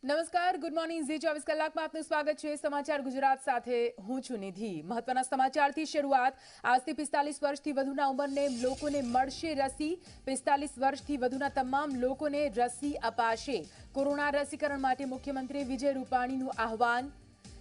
નમસ્કાર, good morning. Zee 24 કલાકમાં આપનું સ્વાગત છે. સમાચાર ગુજરાત સાથે હું છું નિધિ. મહત્વના સમાચારથી શરૂઆત. આજથી 45 વર્ષથી વધુના ઉંમરને લોકોને મળશે રસી. 45 વર્ષથી વધુના તમામ લોકોને રસી અપાશે. કોરોના રસીકરણ માટે મુખ્યમંત્રી વિજય રૂપાણીનું આહવાન.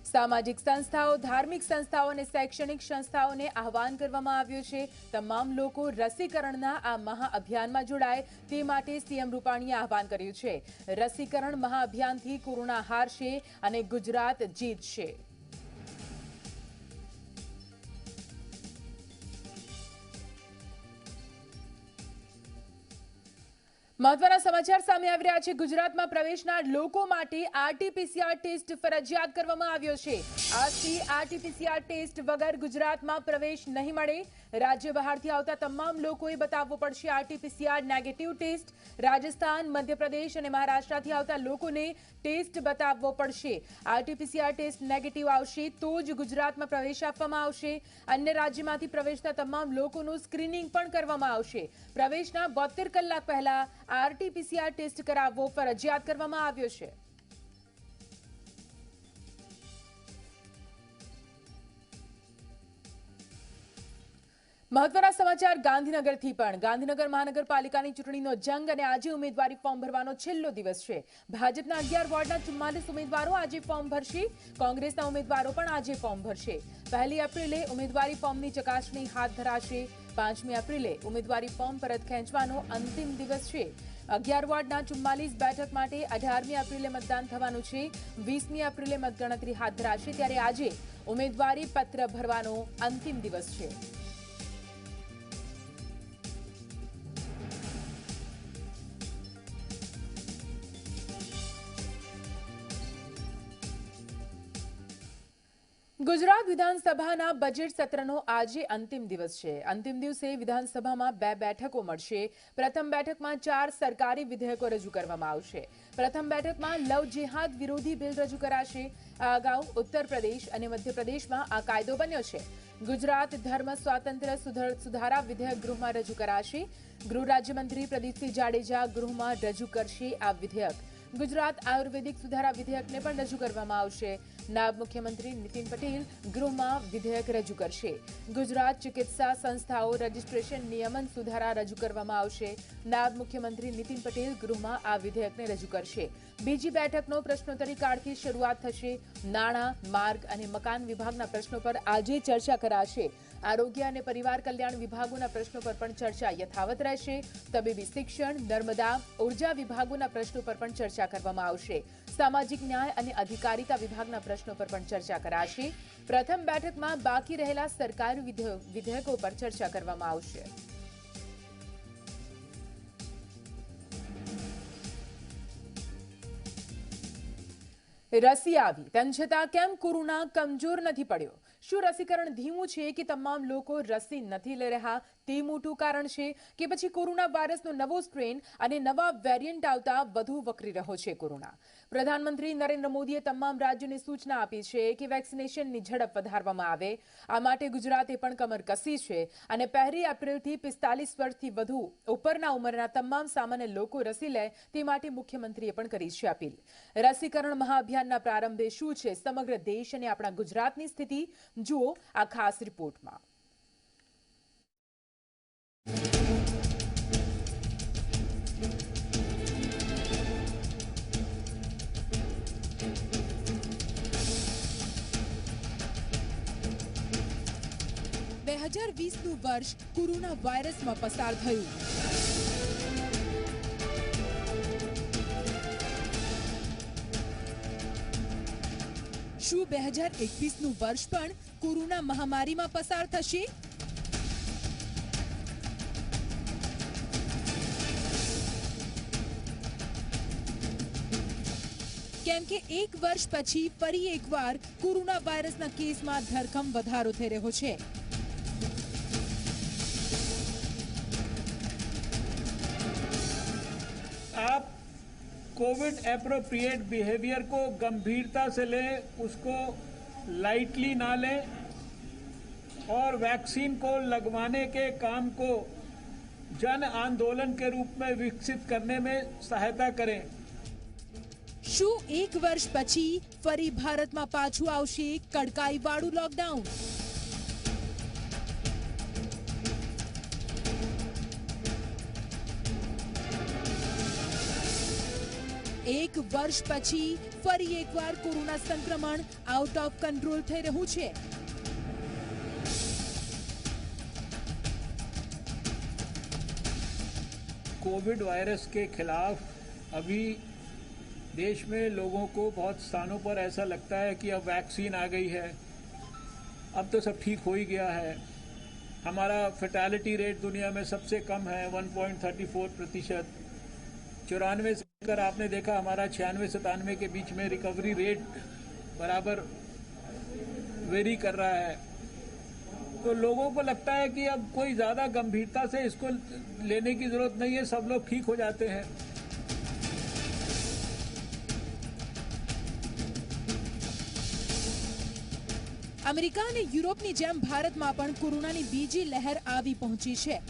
સામાજિક સંસ્થાઓ, ધાર્મિક સંસ્થાઓ અને શૈક્ષણિક સંસ્થાઓને આહવાન કરવામાં આવ્યું છે. તમામ લોકો રસીકરણના આ મહાઅભિયાનમાં જોડાય તે માટે સીએમ રૂપાણીએ આહવાન કર્યું છે. રસીકરણ મહાઅભિયાનથી કોરોના હારશે અને ગુજરાત જીતશે. મહત્વના સમાચાર સામે આવી રહ્યા છે. ગુજરાતમાં પ્રવેશનાર લોકો માટે આરટીપીસીઆર ટેસ્ટ ફરજિયાત કરવામાં આવ્યો છે. આજથી આરટીપીસીઆર ટેસ્ટ વગર ગુજરાતમાં પ્રવેશ નહીં મળે. રાજ્ય બહારથી આવતા તમામ લોકોએ બતાવવો પડશે RTPCR negative test. Rajasthan, Madhya Pradesh અને મહારાષ્ટ્રથી આવતા લોકોને ટેસ્ટ બતાવવો પડશે. આરટીપીસીઆર ટેસ્ટ નેગેટિવ આવશે તો જ ગુજરાતમાં પ્રવેશ આપવામાં આવશે. અન્ય રાજ્યમાંથી પ્રવેશતા તમામ લોકોનું સ્ક્રીનિંગ પણ કરવામાં આવશે. પ્રવેશના 72 કલાક પહેલા આરટીપીસીઆર ટેસ્ટ કરાવવો ફરજિયાત કરવામાં આવ્યો છે. મહત્વના સમાચાર ગાંધીનગરથી પણ. ગાંધીનગર મહાનગરપાલિકાની ચૂંટણીનો જંગ અને આજે ઉમેદવારી ફોર્મ ભરવાનો છેલ્લો દિવસ છે. ભાજપના 11 વોર્ડના 44 ઉમેદવારો આજે ફોર્મ ભરશે. કોંગ્રેસના ઉમેદવારો પણ આજે ફોર્મ ભરશે. 1 એપ્રિલે ઉમેદવારી ફોર્મની ચકાસણી હાથ ધરાશે. 5મી એપ્રિલે ઉમેદવારી ફોર્મ પરત ખેંચવાનો અંતિમ દિવસ છે. 11 વોર્ડના 44 બેઠક માટે 18મી એપ્રિલે મતદાન થવાનું છે. 20મી એપ્રિલે મતગણતરી હાથ ધરાશે. ત્યારે આજે ઉમેદવારી પત્ર ભરવાનો અંતિમ દિવસ છે. ગુજરાત વિધાનસભાના બજેટ સત્રનો આજે અંતિમ દિવસ છે. અંતિમ દિવસે વિધાનસભામાં 2 બેઠકો મળશે. પ્રથમ બેઠકમાં 4 સરકારી વિધેયકો રજૂ કરવામાં આવશે. પ્રથમ બેઠકમાં લવ જેહાદ વિરોધી બિલ રજૂ કરાશે. આ અગાઉ ઉત્તર પ્રદેશ અને મધ્યપ્રદેશમાં આ કાયદો બન્યો છે. ગુજરાત ધર્મ સ્વાતંત્ર્ય સુધારા વિધેયક ગૃહમાં રજૂ કરાશે. ગૃહ રાજ્યમંત્રી પ્રદીપસિંહ જાડેજા ગૃહમાં રજૂ કરશે આ વિધેયક. ગુજરાત આયુર્વેદિક સુધારા વિધેયકને પણ રજૂ કરવામાં આવશે. નાયબ મુખ્યમંત્રી નીતિન પટેલ ગૃહમાં વિધેયક રજૂ કરશે. ગુજરાત ચિકિત્સા સંસ્થાઓ રજિસ્ટ્રેશન નિયમન સુધારા રજૂ કરવામાં આવશે. નાયબ મુખ્યમંત્રી નીતિન પટેલ ગૃહમાં આ વિધેયકને રજૂ કરશે. બીજી બેઠકનો પ્રશ્નોત્તરી કાળથી શરૂઆત થશે. નાણાં, માર્ગ અને મકાન વિભાગના પ્રશ્નો પર આજે ચર્ચા કરાશે. આરોગ્ય અને પરિવાર કલ્યાણ વિભાગોના પ્રશ્નો પર પણ ચર્ચા યથાવત રહેશે. તબીબી શિક્ષણ, નર્મદા, ઉર્જા વિભાગોના પ્રશ્નો પર પણ ચર્ચા કરવામાં આવશે. સામાજિક ન્યાય અને અધિકારિતા વિભાગના પ્રશ્નો પર પણ ચર્ચા કરાશે. પ્રથમ બેઠકમાં બાકી રહેલા સરકારી વિધેયકો પર ચર્ચા કરવામાં આવશે. રસી આવી તેમ છતાં કેમ કોરોના કમજોર નથી પડ્યો? શું રસીકરણ ધીમું છે કે તમામ લોકો રસી નથી લઈ રહ્યા તે મોટું કારણ છે કે પછી કોરોના વાયરસનો નવો સ્ટ્રેન અને નવા વેરિયન્ટ આવતા વધુ વકરી રહ્યો છે કોરોના? પ્રધાનમંત્રી નરેન્દ્ર મોદીએ તમામ રાજ્યોને સૂચના આપી છે કે વેક્સિનેશનની ઝડપ વધારવામાં આવે. આ માટે ગુજરાતે પણ કમર કસી છે અને 1 એપ્રિલથી 45 વર્ષથી વધુ ઉપરના ઉંમરના તમામ સામાન્ય લોકો રસી લે તે માટે મુખ્યમંત્રીએ પણ કરી છે અપીલ. રસીકરણ મહાઅભિયાનના પ્રારંભે શું છે સમગ્ર દેશ અને આપણા ગુજરાતની સ્થિતિ? જુઓ આ ખાસ રિપોર્ટમાં. નું વર્ષ કોરોના વાયરસમાં પસાર થયું. શું 2021નું વર્ષ પણ કોરોના મહામારીમાં પસાર થશે? કેમ કે 1 વર્ષ પછી ફરી એકવાર કોરોના વાયરસના કેસમાં ધરખમ વધારો થઈ રહ્યો છે. आप कोविड एप्रोप्रिएट बिहेवियर को गंभीरता से लें, उसको लाइटली ना लें और वैक्सीन को लगवाने के काम को जन आंदोलन के रूप में विकसित करने में सहायता करें। શું એક વર્ષ પછી ફરી ભારતમાં પાછું આવશે કડકાઈવાળું લોકડાઉન? એક વર્ષ પછી ફરી એકવાર કોરોના સંક્રમણ આઉટ ઓફ કંટ્રોલ થઈ રહ્યું છે। कोविड वायरस के खिलाफ अभी देश में लोगों को बहुत स्थानों पर ऐसा लगता है कि अब वैक्सीन आ गई है, अब तो सब ठीक हो ही गया है। हमारा फर्टेलिटी रेट दुनिया में सबसे कम है, 1.34%। 94 से लेकर आपने देखा हमारा 96-97 के बीच में रिकवरी रेट बराबर वेरी कर रहा है। तो लोगों को लगता है कि अब कोई ज़्यादा गंभीरता से इसको लेने की ज़रूरत नहीं है, सब लोग ठीक हो जाते हैं। અમેરિકા અને યુરોપની જેમ ભારતમાં પણ કોરોનાની બીજી લહેર આવી પહોંચી છે।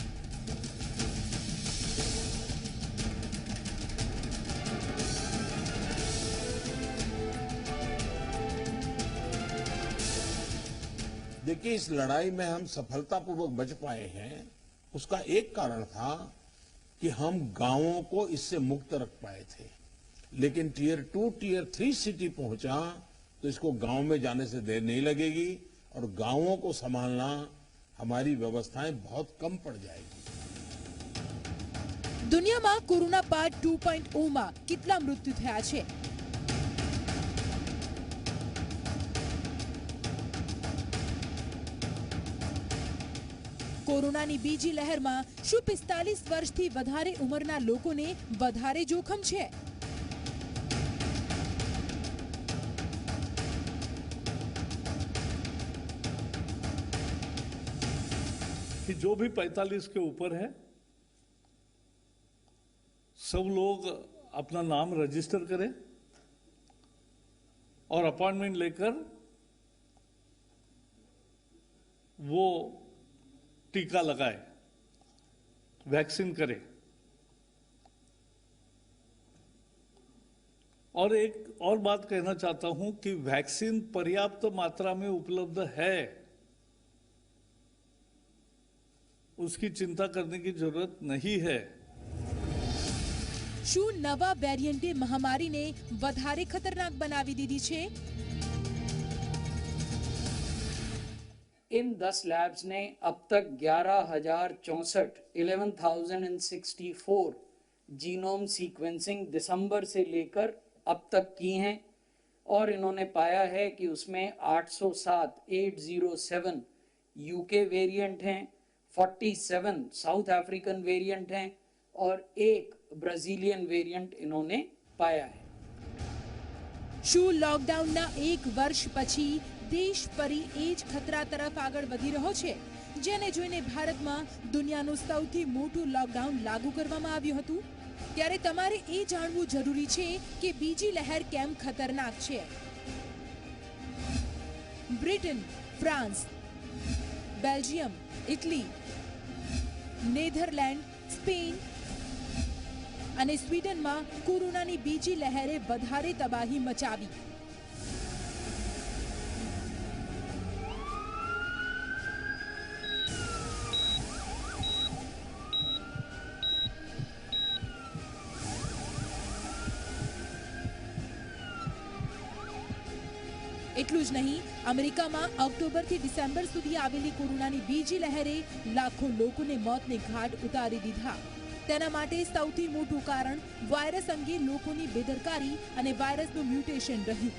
देखिए, इस लड़ाई में हम सफलतापूर्वक बच पाए हैं, उसका एक कारण था कि हम गांवों को इससे मुक्त रख पाए थे। लेकिन टियर 2, टियर 3 सिटी पहुंचा तो इसको गांव में जाने से देर नहीं लगेगी और गांवों को संभालना हमारी व्यवस्थाएं बहुत कम पड़ जाएगी। દુનિયામાં કોરોના બાદ 2.0 માં કેટલા મૃત્યુ થયા છે? કોરોનાની બીજી લહેરમાં શું 45 વર્ષથી વધારે ઉંમરના લોકોને વધારે જોખમ છે? कि जो भी 45 के ऊपर है सब लोग अपना नाम रजिस्टर करें और अपॉइंटमेंट लेकर वो टीका लगाए, वैक्सीन करे। और एक और बात कहना चाहता हूं कि वैक्सीन पर्याप्त मात्रा में उपलब्ध है, उसकी चिंता करने की जरूरत नहीं है। શું નવા વેરિયન્ટે મહામારીને વધારે ખતરનાક બનાવી દીધી છે? इन 10 लैब्स ने अब तक 11,64 जीनोम सीक्वेंसिंग दिसंबर से लेकर अब तक की हैं और इन्होंने पाया है कि उसमें 807 यूके वेरिएंट हैं, 47 साउथ अफ्रीकन वेरिएंट हैं और एक ब्राजीलियन वेरिएंट इन्होंने पाया है। શું લોકડાઉનના એક વર્ષ પછી દેશ ફરી એ જ ખતરા તરફ આગળ વધી રહ્યો છે, જેને જોઈને ભારતમાં દુનિયાનું સૌથી મોટું લોકડાઉન લાગુ કરવામાં આવ્યું હતું? ત્યારે તમારે એ જાણવું જરૂરી છે કે બીજી લહેર કેમ ખતરનાક છે। Britain, France, Belgium, Italy, Netherland, Spain અને સ્વીડનમાં કોરોનાની બીજી લહેરે વધારે તબાહી મચાવી। એટલું જ નહીં, અમેરિકામાં ઓક્ટોબરથી ડિસેમ્બર સુધી આવેલી કોરોનાની બીજી લહેરે લાખો લોકોને મોતને ઘાટ ઉતારી દીધા। તેના માટે સૌથી મોટું કારણ વાયરસ અંગે લોકોની બેદરકારી અને વાયરસનું મ્યુટેશન રહ્યું।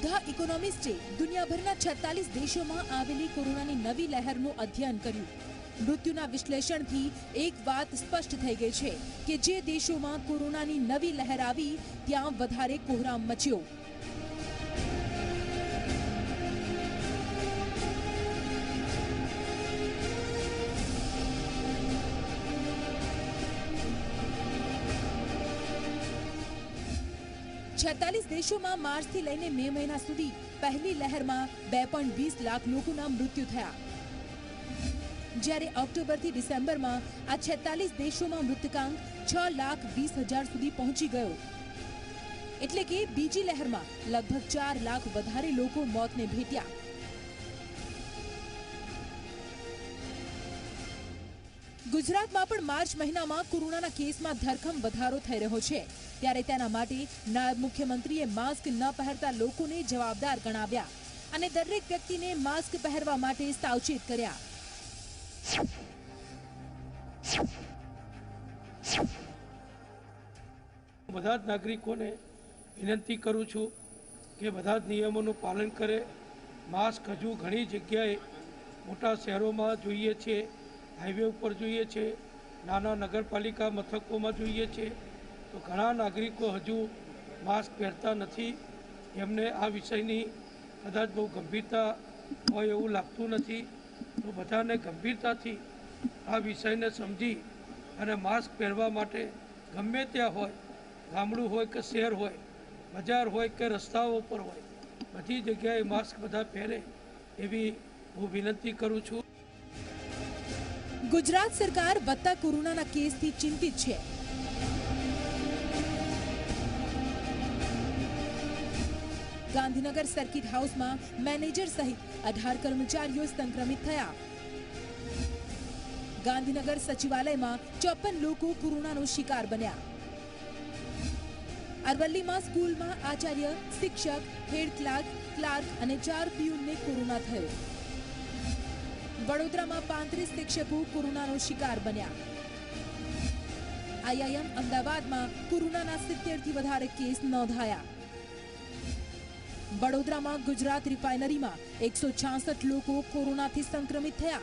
ધ ઇકોનોમિસ્ટે દુનિયાભરના 46 દેશોમાં આવેલી કોરોનાની નવી લહેરનું અધ્યયન કર્યું। મૃત્યુના વિશ્લેષણથી એક વાત સ્પષ્ટ થઈ ગઈ છે કે જે દેશોમાં કોરોનાની નવી લહેર આવી ત્યાં વધારે કોહરામ મચ્યો। છેતાલીસ દેશોમાં માર્ચથી લઈને મે મહિના સુધી પહેલી લહેરમાં 2.20 લાખ લોકોના મૃત્યુ થયા, જ્યારે ઓક્ટોબરથી ડિસેમ્બરમાં આ 46 દેશોમાં મૃતકાંક 6,20,000 સુધી પહોંચી ગયો. એટલે કે બીજી લહેરમાં લગભગ 4 લાખ વધારે લોકો મોતને ભેટ્યા. ગુજરાતમાં પણ માર્ચ મહિનામાં કોરોનાના કેસમાં ધરખમ વધારો થઈ રહ્યો છે, ત્યારે તેના માટે નાયબ મુખ્યમંત્રીએ માસ્ક ન પહેરતા લોકોને જવાબદાર ગણાવ્યા અને દરેક વ્યક્તિને માસ્ક પહેરવા માટે સાવચેત કર્યા. બધા જ નાગરિકોને વિનંતી કરું છું કે બધા જ નિયમોનું પાલન કરે. માસ્ક હજુ ઘણી જગ્યાએ મોટા શહેરોમાં જોઈએ છે, હાઈવે ઉપર જોઈએ છે, નાના નગરપાલિકા મથકોમાં જોઈએ છે, તો ઘણા નાગરિકો હજુ માસ્ક પહેરતા નથી. એમને આ વિષયની કદાચ બહુ ગંભીરતા હોય એવું લાગતું નથી, તો બધાને ગંભીરતાથી આ વિષયને સમજી અને માસ્ક પહેરવા માટે ગમે ત્યાં હોય, ગામડું હોય કે શહેર હોય, બજાર હોય કે રસ્તાઓ ઉપર હોય, બધી જગ્યાએ માસ્ક બધા પહેરે એવી હું વિનંતી કરું છું. ગુજરાત સરકાર વધતા કોરોનાના કેસથી ચિંતિત છે. ગાંધીનગર સર્કિટ હાઉસમાં મેનેજર સહિત 18 કર્મચારીઓ સંક્રમિત થયા. ગાંધીનગર સચિવાલયમાં 54 લોકો કોરોનાનો શિકાર બન્યા. અરવલ્લીમાં સ્કૂલમાં આચાર્ય, શિક્ષક, હેડ ક્લાર્ક અને 4 પીયુનને કોરોના થયો. વડોદરામાં 35 શિક્ષકો કોરોનાનો શિકાર બન્યા. આઈઆઈએમ અમદાવાદમાં કોરોનાના 70થી વધારે કેસ નોંધાયા. વડોદરામાં ગુજરાત રિફાઇનરીમાં 166 લોકો કોરોનાથી સંક્રમિત થયા.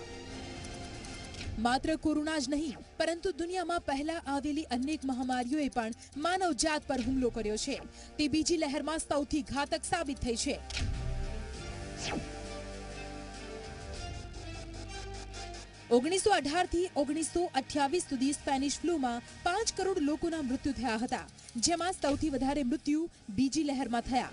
માત્ર કોરોના જ નહીં, પરંતુ દુનિયામાં પહેલા આવેલી અનેક મહામારીઓએ પણ માનવજાત પર હુમલો કર્યો છે. તે બીજી લહેરમાં સૌથી ઘાતક સાબિત થઈ છે. (1918 થી 1928 સુધી સ્પેનિશ ફ્લૂમાં 5 કરોડ લોકોના મૃત્યુ થયા હતા, જેમાં સૌથી વધારે મૃત્યુ બીજી લહેરમાં થયા.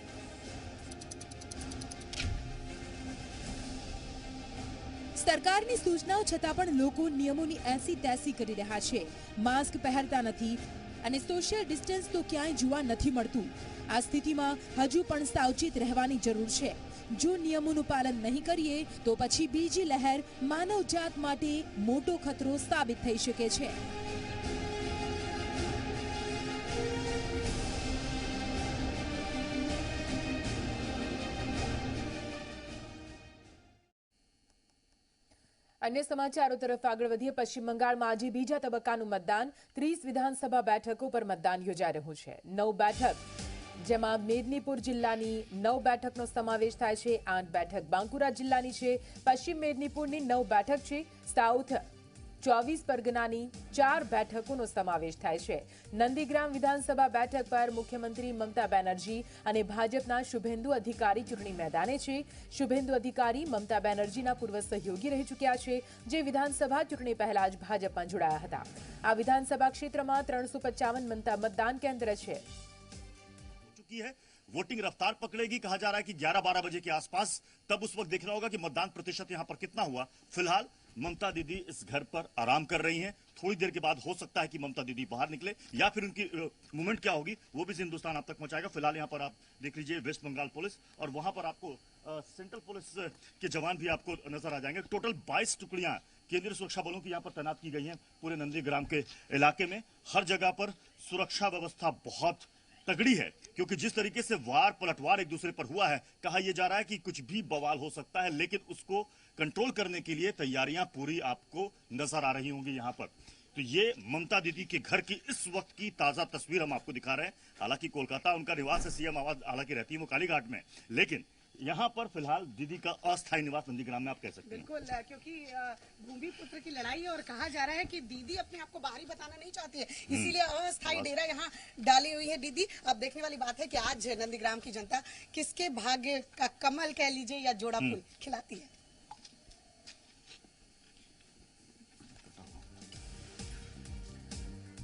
સરકારની સૂચનાઓ છતાં પણ લોકો નિયમોની એસી તેસી કરી રહ્યા છે. માસ્ક પહેરતા નથી અને સોશિયલ ડિસ્ટન્સ તો ક્યાંય જોવા નથી મળતું. આ સ્થિતિમાં હજુ પણ સાવચેત રહેવાની જરૂર છે. જો નિયમોનું પાલન નહીં કરીએ તો પછી બીજી લહેર માનવજાત માટે મોટો ખતરો સાબિત થઈ શકે છે. અન્ય સમાચારો તરફ આગળ વધીએ. પશ્ચિમ બંગાળમાં આજે બીજા તબક્કાનું મતદાન. 30 વિધાનસભા બેઠકો પર મતદાન યોજાઈ રહ્યું છે. 9 બેઠક, જેમાં મેદનીપુર જિલ્લાની 9 બેઠકનો સમાવેશ થાય છે. 8 બેઠક બાંકુરા જિલ્લાની છે. પશ્ચિમ મેદનીપુરની 9 બેઠક છે. સાઉથ 24 પરગનાની 4 બેઠકોનો સમાવેશ થાય છે. નંદીગ્રામ વિધાનસભા બેઠક પર મુખ્યમંત્રી મમતા બેનર્જી અને ભાજપના શુભેન્દુ અધિકારી ચૂંટણી મેદાને છે. શુભેન્દુ અધિકારી મમતા બેનર્જીના પૂર્વ સહયોગી રહી ચૂક્યા છે, જે વિધાનસભા ચૂંટણી પહેલા જ ભાજપમાં જોડાયા હતા. આ વિધાનસભા ક્ષેત્રમાં 355 मतदान केंद्र है. वोटिंग रफ्तार पकड़ेगी, कहा जा रहा है कि 11-12 बजे के आसपास, तब उस वक्त देखना होगा कि मतदान प्रतिशत यहां पर कितना हुआ. फिलहाल ममता दीदी इस घर पर आराम कर रही हैं. थोड़ी देर के बाद हो सकता है कि ममता दीदी बाहर निकले या फिर उनकी मूवमेंट क्या होगी वो भी हिंदुस्तान आप तक पहुंचाएगा. फिलहाल यहाँ पर आप देख लीजिए वेस्ट बंगाल पुलिस और वहां पर आपको सेंट्रल पुलिस के जवान भी आपको नजर आ जाएंगे. टोटल 22 टुकड़ियां केंद्रीय सुरक्षा बलों की यहाँ पर तैनात की गई हैं पूरे नंदीग्राम के इलाके में. हर जगह पर सुरक्षा व्यवस्था बहुत तगड़ी है, क्योंकि जिस तरीके से वार पलटवार एक दूसरे पर हुआ है, कहा यह जा रहा है कि कुछ भी बवाल हो सकता है, लेकिन उसको कंट्रोल करने के लिए तैयारियां पूरी आपको नजर आ रही होंगी यहां पर. तो ये ममता दीदी के घर की इस वक्त की ताजा तस्वीर हम आपको दिखा रहे हैं. हालांकि कोलकाता उनका निवास है, सीएम आवास हालांकि रहती है वो कालीघाट में, लेकिन यहाँ पर फिलहाल दीदी का अस्थायी निवास नंदीग्राम में आप कह सकते हैं. बिल्कुल, क्योंकि भूमि पुत्र की लड़ाई है और कहा जा रहा है कि दीदी अपने आप को बाहरी बताना नहीं चाहती है, इसीलिए अस्थायी डेरा यहाँ डाली हुई है दीदी. अब देखने वाली बात है कि आज नंदीग्राम की जनता किसके भाग्य का कमल कह लीजिए या जोड़ा फूल खिलाती है.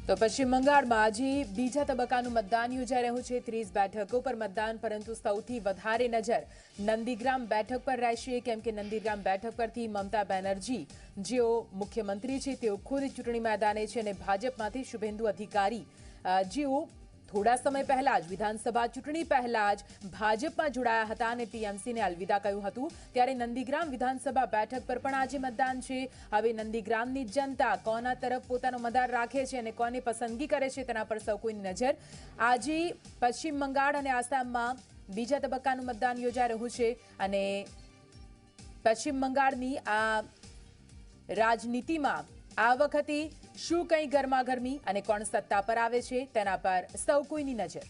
તો પશ્ચિમ બંગાળમાં આજે બીજા તબક્કાનું મતદાન યોજાઈ રહ્યું છે 30 બેઠકો પર મતદાન, પરંતુ સૌથી વધારે નજર નંદીગ્રામ બેઠક પર રહેશે, કેમ કે નંદીગ્રામ બેઠક પરથી મમતા બેનર્જી જેઓ મુખ્યમંત્રી છે તેઓ ખુદ ચૂંટણી મેદાને છે અને ભાજપમાંથી શુભેન્દુ અધિકારી જેઓ થોડા સમય પહેલા જ વિધાનસભા ચૂંટણી પહેલા જ ભાજપમાં જોડાયા હતા અને ટીએમસીને અલવિદા કહ્યું હતું, ત્યારે નંદીગ્રામ વિધાનસભા બેઠક પર પણ આજે મતદાન છે। હવે નંદીગ્રામની જનતા કોના તરફ પોતાનો મદાર રાખે છે અને કોને પસંદગી કરે છે તેના પર સૌ કોઈની નજર। આજે પશ્ચિમ બંગાળ અને આસામમાં બીજા તબક્કાનું મતદાન યોજાઈ રહ્યું છે અને પશ્ચિમ બંગાળની આ રાજનીતિમાં આ વખતે શું કઈ ગરમાગરમી અને કોણ સત્તા પર આવે છે તેના પર સૌ કોઈની નજર।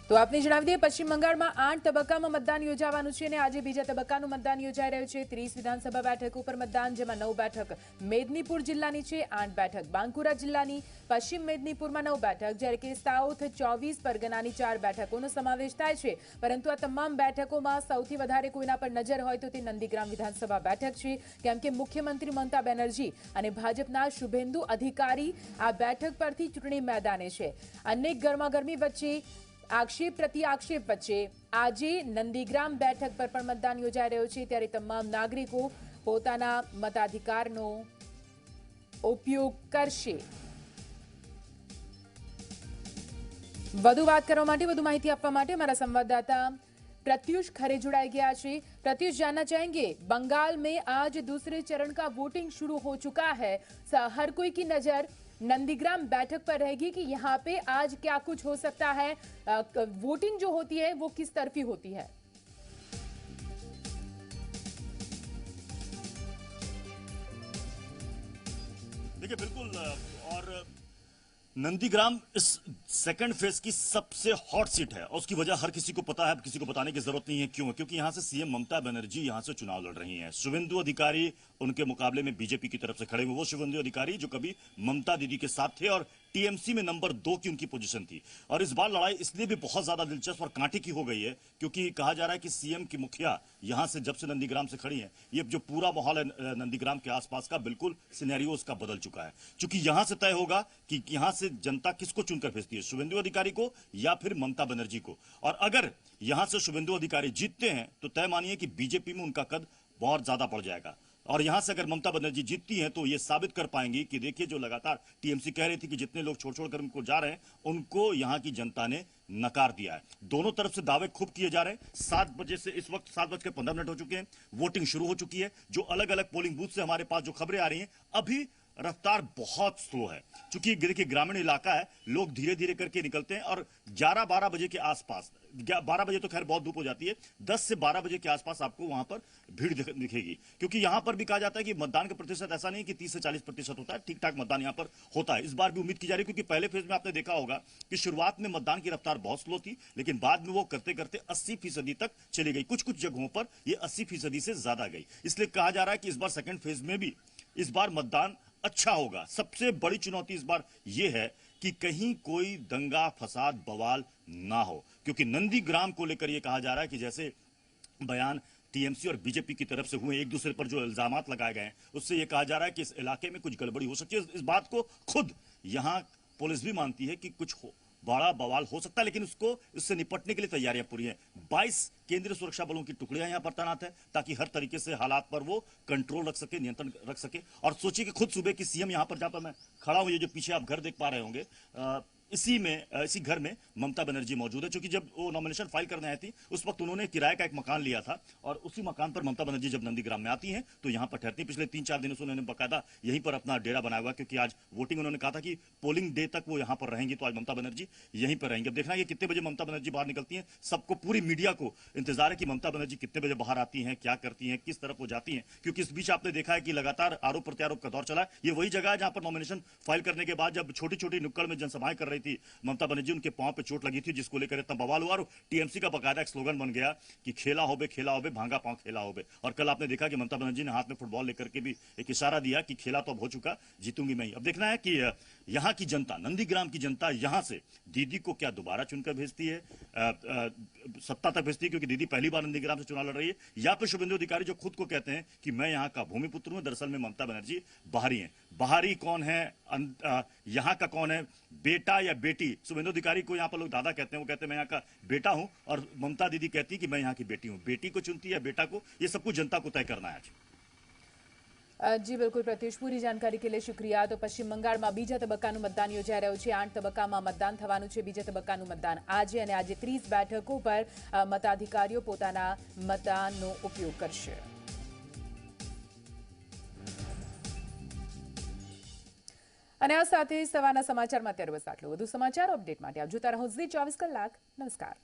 તો આપને જણાવી દઈએ પશ્ચિમ બંગાળમાં 8 તબક્કામાં મતદાન યોજાવાનું છે અને આજે બીજા તબક્કાનું મતદાન યોજાઈ રહ્યું છે। 30 વિધાનસભા બેઠકો પર મતદાન, જેમાં 9 બેઠક મેદનીપુર જિલ્લાની છે, 8 બેઠક બાંકુરા જિલ્લાની, પશ્ચિમ મેદનીપુરમાં 9 બેઠક, જ્યારે કે સાઉથ 24 પરગનાની 4 બેઠકોનો સમાવેશ થાય છે। પરંતુ આ તમામ બેઠકોમાં સૌથી વધારે કોઈના પર નજર હોય તો તે નંદીગ્રામ વિધાનસભા બેઠક છે, કેમ કે મુખ્યમંત્રી મમતા બેનર્જી અને ભાજપના શુભેન્દુ અધિકારી આ બેઠક પરથી ચૂંટણી મેદાને છે। અનેક ગરમાગરમી વચ્ચે આક્ષેપ પ્રતિ આક્ષેપ વચ્ચે આજે નંદીગ્રામ બેઠક પર પણ મતદાન યોજાઈ રહ્યું છે, ત્યારે તમામ નાગરિકો પોતાના મતાધિકારનો ઉપયોગ કરશે। વધુ વાત કરવા માટે, વધુ માહિતી આપવા માટે हमारा संवाददाता प्रत्युष खरे जुड़ाई गया है। प्रत्युष, जानना चाहेंगे, बंगाल में आज दूसरे चरण का वोटिंग शुरू हो चुका है, हर कोई की नजर नंदीग्राम बैठक पर रहेगी कि यहाँ पे आज क्या कुछ हो सकता है, वोटिंग जो होती है वो किस तरफी होती है? देखिए बिल्कुल, और नंदीग्राम इस सेकंड फेज की सबसे हॉट सीट है और उसकी वजह हर किसी को पता है, किसी को बताने की जरूरत नहीं है। क्यों? क्योंकि यहां से सीएम ममता बनर्जी यहां से चुनाव लड़ रही हैं। शुभेंदु अधिकारी उनके मुकाबले में बीजेपी की तरफ से खड़े हुए, वो शुभेंदु अधिकारी जो कभी ममता दीदी के साथ थे और टीएमसी में नंबर 2 की उनकी पोजीशन थी। और इस बार लड़ाई इसलिए भी बहुत ज्यादा दिलचस्प और कांटे की हो गई है क्योंकि कहा जा रहा है कि सीएम की मुखिया यहां से जब से नंदीग्राम से खड़ी है, ये जो पूरा माहौल है नंदीग्राम के आसपास का, बिल्कुल सिनेरियो उसका बदल चुका है। क्योंकि यहां से तय होगा कि यहां से जनता किसको चुनकर भेजती है, शुभेंदु अधिकारी को या फिर ममता बनर्जी को। और अगर यहां से शुभेंदु अधिकारी जीतते हैं तो तय मानिए कि बीजेपी में उनका कद बहुत ज्यादा बढ़ जाएगा। और यहां से अगर ममता बनर्जी जीतती हैं तो ये साबित कर पाएंगी कि देखिए, जो लगातार टीएमसी कह रही थी कि जितने लोग छोड़ छोड़कर उनको जा रहे हैं, उनको यहां की जनता ने नकार दिया है। दोनों तरफ से दावे खूब किए जा रहे हैं। 7 बजे से इस वक्त 7:15 हो चुके हैं, वोटिंग शुरू हो चुकी है। जो अलग अलग पोलिंग बूथ से हमारे पास जो खबरें आ रही हैं, अभी रफ्तार बहुत स्लो है। चूंकि देखिए ग्रामीण इलाका है, लोग धीरे धीरे करके निकलते हैं और 11-12 बजे के आसपास, 12 बजे तो खैर बहुत धूप हो जाती है, 10 से 12 बजे के आसपास आपको वहां पर भीड़ दिखेगी। क्योंकि यहां पर भी कहा जाता है कि मतदान का प्रतिशत ऐसा नहीं कि 30 से 40% होता है, ठीक ठाक मतदान यहां पर होता है। इस बार भी उम्मीद की जा रही है, क्योंकि पहले फेज में आपने देखा होगा कि शुरुआत में मतदान की रफ्तार बहुत स्लो थी, लेकिन बाद में वो करते करते 80% तक चली गई। कुछ कुछ जगहों पर ये 80% से ज्यादा गई। इसलिए कहा जा रहा है कि इस बार सेकेंड फेज में भी इस बार मतदान अच्छा होगा। सबसे बड़ी चुनौती इस बार यह है कि कहीं कोई दंगा फसाद बवाल ना हो, क्योंकि नंदीग्राम को लेकर यह कहा जा रहा है कि जैसे बयान टीएमसी और बीजेपी की तरफ से हुए, एक दूसरे पर जो इल्जामात लगाए गए हैं, उससे यह कहा जा रहा है कि इस इलाके में कुछ गड़बड़ी हो सकती है। इस बात को खुद यहां पुलिस भी मानती है कि कुछ बड़ा बवाल हो सकता है, लेकिन इससे निपटने के लिए तैयारियां पूरी हैं। 22 केंद्रीय सुरक्षा बलों की टुकड़ियां यहां पर तैनात है ताकि हर तरीके से हालात पर वो कंट्रोल रख सके, नियंत्रण रख सके। और सोचिए कि खुद सुबह की सीएम यहां पर, जहां पर मैं खड़ा हूं, ये जो पीछे आप घर देख पा रहे होंगे, इसी घर में ममता बनर्जी मौजूद है। क्योंकि जब वो नॉमिनेशन फाइल करने आई थी, उस वक्त उन्होंने किराए का एक मकान लिया था और उसी मकान पर ममता बनर्जी जब नंदीग्राम में आती हैं तो यहां पर ठहरती हैं। पिछले 3-4 दिनों से उन्होंने बकायदा यहीं पर अपना डेरा बनाया हुआ, क्योंकि आज वोटिंग, उन्होंने कहा था कि पोलिंग डे तक वो यहां पर रहेंगी, तो आज ममता बनर्जी यहीं पर रहेंगी। अब देखना है कितने बजे ममता बनर्जी बाहर निकलती हैं। सबको, पूरी मीडिया को इंतजार है कि ममता बनर्जी कितने बजे बाहर आती हैं, क्या करती हैं, किस तरफ वो जाती हैं। क्योंकि इस बीच आपने देखा है कि लगातार आरोप प्रत्यारोप का दौर चला है। ये वही जगह है जहां पर नॉमिनेशन फाइल करने के बाद जब छोटी छोटी नुक्कड़ में जनसभाएं कर रही रही थी ममता बनर्जी, उनके पांव पे चोट लगी थी, जिसको लेकर इतना बवाल हुआ और टीएमसी का बकायदा एक स्लोगन बन गया कि खेला होबे भांगा पांव खेला होबे। और कल आपने देखा कि ममता बनर्जी ने हाथ में फुटबॉल लेकर के भी एक इशारा दिया कि खेला तो अब हो चुका, जीतूंगी मैं ही। अब देखना है कि यहाँ की जनता, नंदीग्राम की जनता यहाँ से दीदी को क्या दोबारा चुनकर भेजती है, सत्ता तक भेजती है, क्योंकि दीदी पहली बार नंदीग्राम से चुनाव लड़ रही है, या फिर शुभेंदु अधिकारी जो खुद को कहते हैं कि मैं यहाँ का भूमिपुत्र हूं, दरअसल में ममता बनर्जी बाहरी हैं। बाहरी कौन है, यहाँ का कौन है, बेटा या बेटी? शुभेंदु अधिकारी को यहाँ पर लोग दादा कहते हैं, वो कहते हैं मैं यहाँ का बेटा हूं, और ममता दीदी कहती है कि मैं यहाँ की बेटी हूं। बेटी को चुनती है बेटा को, ये सब कुछ जनता को तय करना है आज। जी बिल्कुल प्रत्युष, पूरी जानकारी के लिए शुक्रिया। तो पश्चिम બંગાળમાં બીજા તબક્કાનું મતદાન યોજાઈ રહ્યું છે। 8 તબક્કામાં મતદાન થવાનું છે। બીજા તબક્કાનું મતદાન આજે, અને આજે 30 બેઠકો પર મતાધિકારીઓ પોતાના મતદાનનો ઉપયોગ કરશે। અને આ સાથે સવારના સમાચારમાં અત્યારે બસ આટલું। વધુ સમાચાર અપડેટ માટે આપ જોતા રહો ઝી 24 કલાક। નમસ્કાર।